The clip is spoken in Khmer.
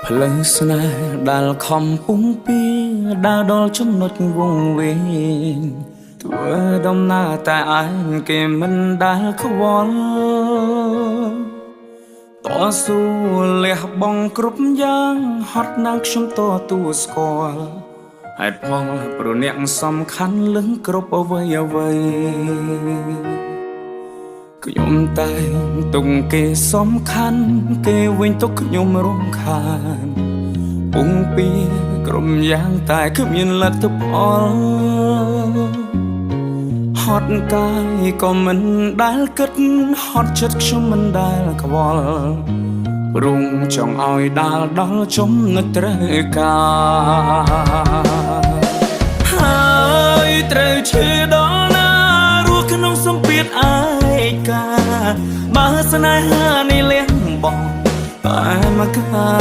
ភ្លើងស្នេហ៍ដែលខំពុំពីដើរដល់ចំណុចវងវែងធ្វើដំណើរតែឯងគេមិនដែលខ្វល់តស៊ូលះបង់គ្រប់យ៉ាងហត់ណាស់ខ្ញុំតទួស្គាល់ហេតុផលព្រោះអ្នកសំខាន់លឹងគ្រប់អ្វីអ្វីខ្ញុំតែងទុកគេសំខាន់គេវិញទុកខ្ញុំរំខានពុំពីក្រុមយ៉ាងតែគ្មានលទ្ធផលហត់កាយក៏មិនដែលគិតហត់ចិត្តខ្ញុំមិនដែលខ្វល់ព្រមចង់ឲ្យដាល់ដល់ចំណុចត្រូវការហើយត្រូវឈឺដល់ណារស់ក្នុងសម្ពាធឯកាបើស្នេហានេះលះបង់តែមកកា